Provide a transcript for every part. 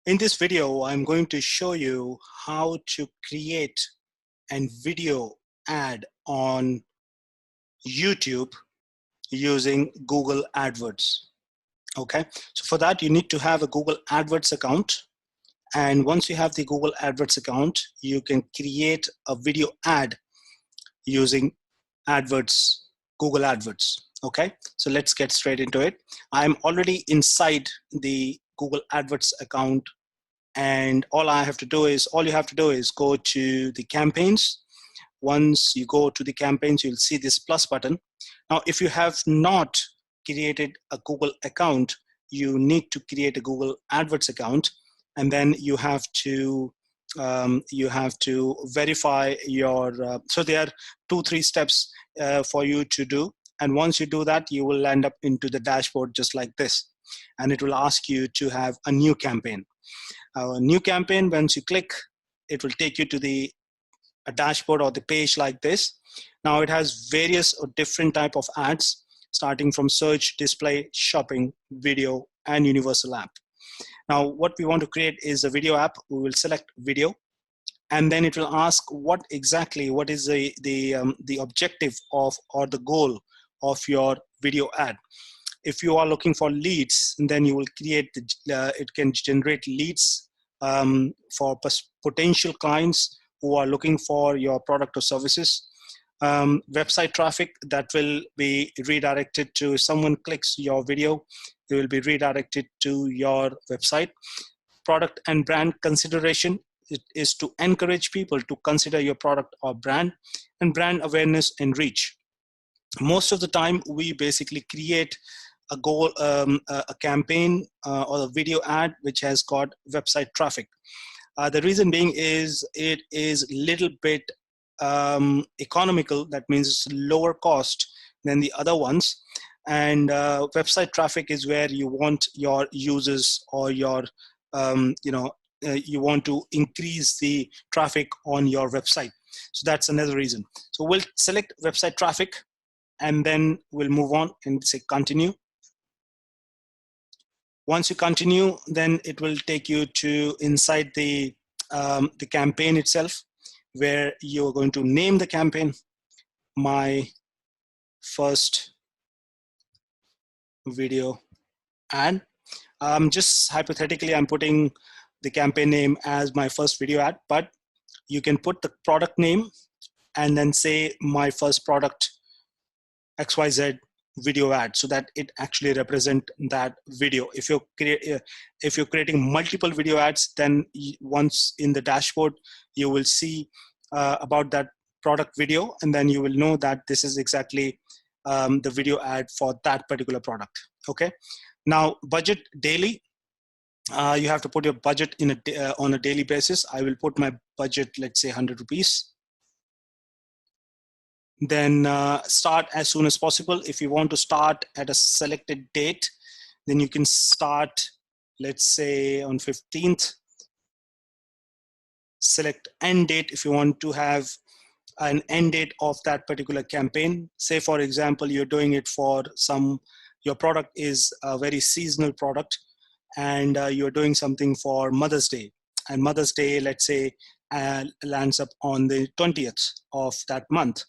In this video, I'm going to show you how to create a video ad on YouTube using Google AdWords. Okay, so for that, you need to have a Google AdWords account. And once you have the Google AdWords account, you can create a video ad using AdWords, Google AdWords. Okay, so let's get straight into it. I'm already inside the Google AdWords account, and all you have to do is go to the campaigns. Once you go to the campaigns, you'll see this plus button. Now, if you have not created a Google account, you need to create a Google AdWords account, and then you have to verify your. So there are 2-3 steps for you to do, and once you do that, you will end up into the dashboard just like this, and it will ask you to have a new campaign. A new campaign, once you click, it will take you to a dashboard or the page like this. Now it has various or different type of ads, starting from search, display, shopping, video, and universal app. Now what we want to create is a video app. We will select video, and then it will ask what is the objective of or the goal of your video ad. If you are looking for leads, then you will create it can generate leads for potential clients who are looking for your product or services. Website traffic that will be redirected to, if someone clicks your video, they will be redirected to your website. Product and brand consideration, it is to encourage people to consider your product or brand. And brand awareness and reach. Most of the time, we basically create a goal, a campaign or a video ad which has got website traffic. The reason being is it is a little bit economical. That means it's lower cost than the other ones. And website traffic is where you want your users or your, you want to increase the traffic on your website. So that's another reason. So we'll select website traffic, and then we'll move on and say continue. Once you continue, then it will take you to inside the campaign itself, where you're going to name the campaign my first video ad. Just hypothetically, I'm putting the campaign name as my first video ad, but you can put the product name and then say my first product XYZ video ad, so that it actually represent that video. If you're creating multiple video ads, then once in the dashboard you will see about that product video, and then you will know that this is exactly the video ad for that particular product. Okay, now budget daily. You have to put your budget in on a daily basis. I will put my budget, let's say 100 rupees. Then start as soon as possible. If you want to start at a selected date, then you can start, let's say on 15th. Select end date if you want to have an end date of that particular campaign. Say for example, you're doing it for your product is a very seasonal product, and you're doing something for Mother's Day, and Mother's Day, let's say, lands up on the 20th of that month.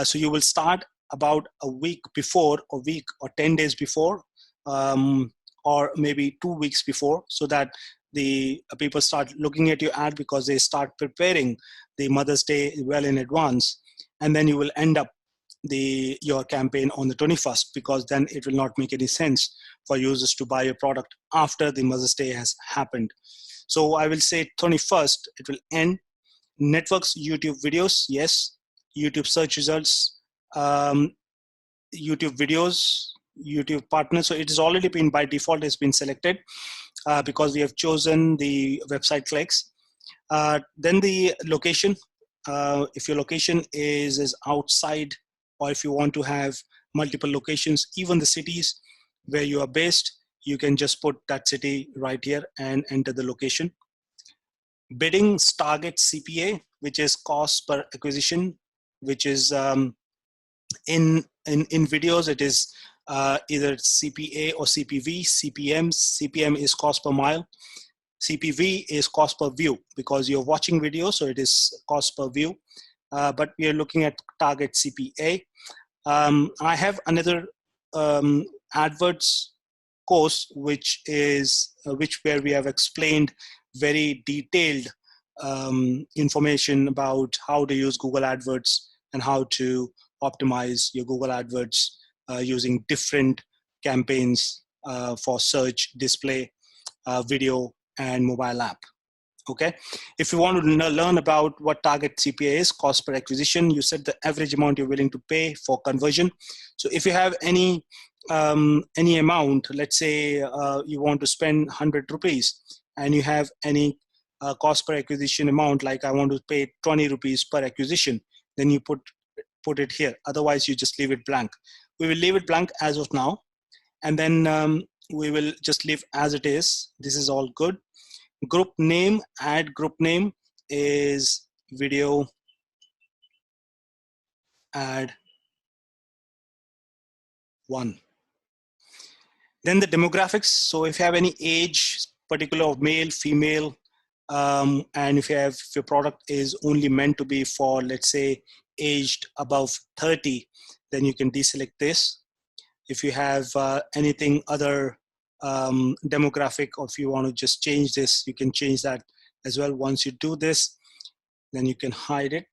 So you will start about a week before, a week or 10 days before, or maybe 2 weeks before, so that the people start looking at your ad, because they start preparing the Mother's Day well in advance. And then you will end up your campaign on the 21st, because then it will not make any sense for users to buy your product after the Mother's Day has happened. So I will say 21st, it will end. Networks, YouTube videos, yes. YouTube search results, YouTube videos, YouTube partners. So it has already been, by default, it's been selected because we have chosen the website clicks. Then the location. If your location is outside, or if you want to have multiple locations, even the cities where you are based, you can just put that city right here and enter the location. Bidding, target CPA, which is cost per acquisition, which is in videos, it is either CPA or CPV. CPM is cost per mile. CPV is cost per view, because you're watching video, so it is cost per view. But we are looking at target CPA. I have another AdWords course, which is where we have explained very detailed information about how to use Google AdWords and how to optimize your Google AdWords using different campaigns for search, display, video, and mobile app. Okay, if you want to learn about what target CPA is, cost per acquisition, you set the average amount you're willing to pay for conversion. So if you have any amount, let's say you want to spend 100 rupees and you have any cost per acquisition amount, like I want to pay 20 rupees per acquisition, then you put it here. Otherwise, you just leave it blank. We will leave it blank as of now, and then we will just leave as it is. This is all good. Group name, ad group name is video ad 1. Then the demographics. So if you have any age, particular of male, female, and if your product is only meant to be for, let's say, aged above 30, then you can deselect this. If you have anything other demographic, or if you want to just change this, you can change that as well. Once you do this, then you can hide it.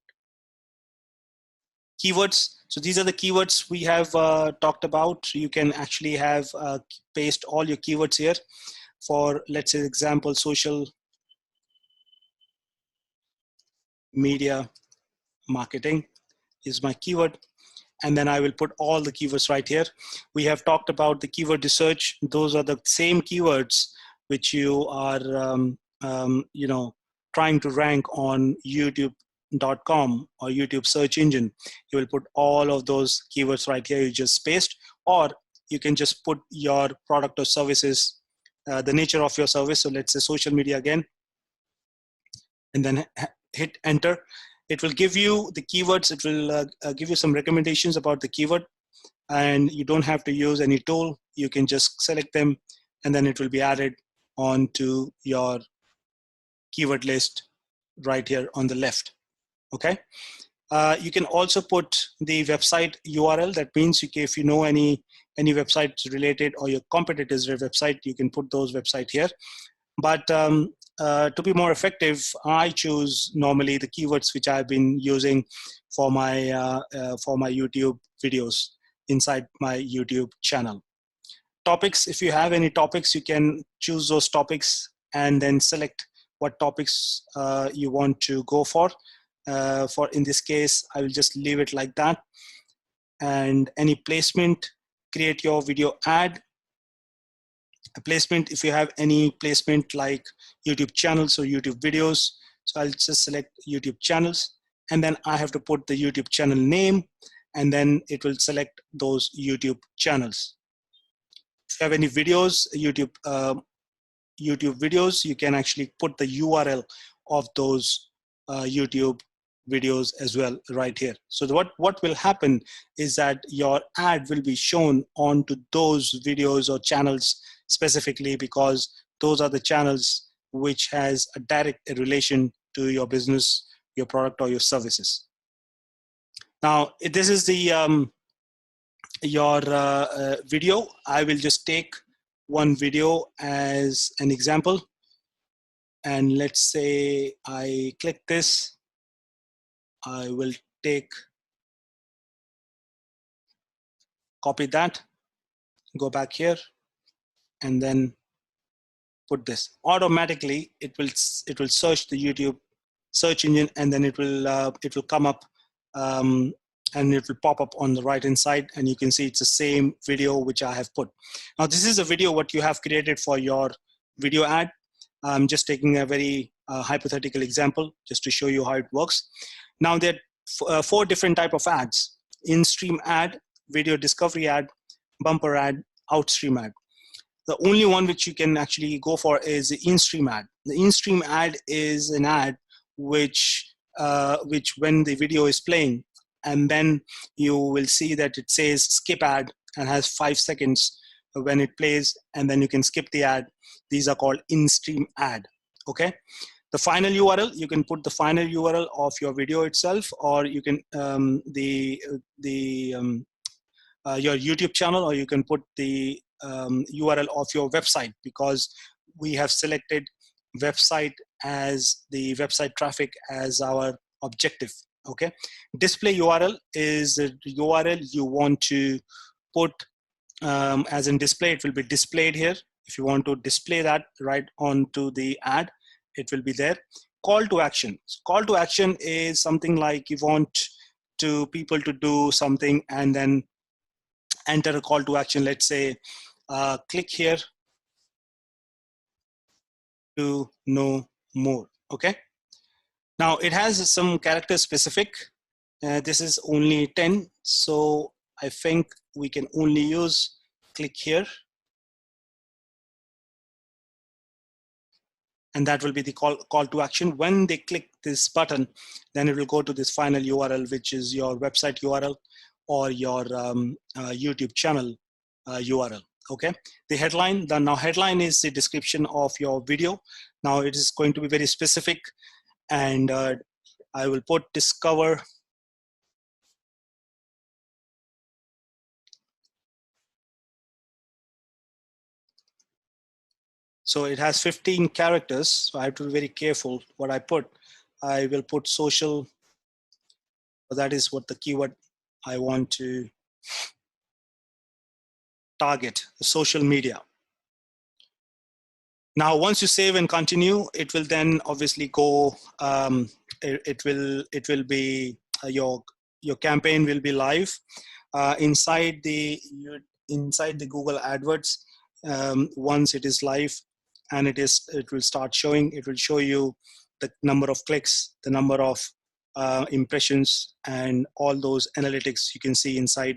Keywords. So these are the keywords we have talked about. You can actually have paste all your keywords here. For, let's say, example, social media marketing is my keyword. And then I will put all the keywords right here. We have talked about the keyword research. Those are the same keywords which you are, trying to rank on YouTube.com or YouTube search engine. You will put all of those keywords right here. You just paste, or you can just put your product or services, the nature of your service. So let's say social media again, and then hit enter. It will give you the keywords. It will give you some recommendations about the keyword, and you don't have to use any tool. You can just select them, and then it will be added onto your keyword list right here on the left. Okay. You can also put the website URL. That means if you know any websites related, or your competitors' website, you can put those website here. But to be more effective, I choose normally the keywords which I've been using for my YouTube videos inside my YouTube channel. Topics. If you have any topics, you can choose those topics and then select what topics you want to go for. In this case, I will just leave it like that. And any placement, create your video ad. A placement, if you have any placement like YouTube channels or YouTube videos. So I'll just select YouTube channels, and then I have to put the YouTube channel name, and then it will select those YouTube channels. If you have any videos, YouTube videos, you can actually put the URL of those YouTube videos as well right here. So what will happen is that your ad will be shown onto those videos or channels specifically, because those are the channels which has a direct relation to your business, your product, or your services. Now, this is the your video. I will just take one video as an example, and let's say I click this. I will copy that, go back here, and then put this. Automatically, it will search the YouTube search engine, and then it will come up, and it will pop up on the right hand side, and you can see it's the same video which I have put. Now, this is a video what you have created for your video ad. I'm just taking a very hypothetical example just to show you how it works. Now, there are 4 different type of ads: in-stream ad, video discovery ad, bumper ad, outstream ad. The only one which you can actually go for is the in-stream ad. The in-stream ad is an ad which when the video is playing, and then you will see that it says skip ad and has 5 seconds when it plays, and then you can skip the ad. These are called in-stream ad. Okay. The final URL, you can put the final URL of your video itself, or you can your YouTube channel, or you can put the URL of your website, because we have selected website as the website traffic as our objective. Okay. Display URL is the URL you want to put as in display. It will be displayed here. If you want to display that right onto the ad, it will be there. Call to action. Call to action is something like you want to people to do something and then enter a call to action. Let's say, click here to know more. Okay. Now it has some character specific. This is only 10. So I think we can only use click here. And that will be the call to action. When they click this button, then it will go to this final URL, which is your website URL or your YouTube channel URL. Okay. The headline, now headline is the description of your video. Now it is going to be very specific, and I will put discover So it has 15 characters, so I have to be very careful what I put. I will put social, that is what the keyword I want to target, social media. Now, once you save and continue, it will then obviously go, it will be, your campaign will be live. Inside the Google AdWords, once it is live, and it will start showing, it will show you the number of clicks, the number of impressions, and all those analytics you can see inside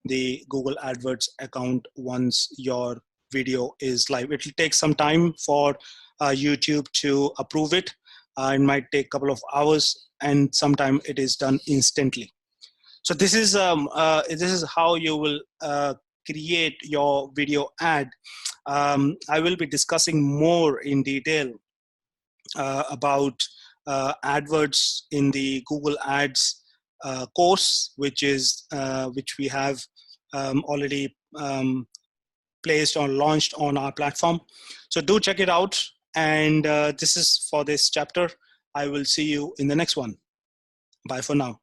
the Google AdWords account once your video is live. It will take some time for YouTube to approve it. It might take a couple of hours, and sometimes it is done instantly. So this is how you will create your video ad. I will be discussing more in detail about AdWords in the Google Ads course, which we have already placed or launched on our platform. So do check it out. And this is for this chapter. I will see you in the next one. Bye for now.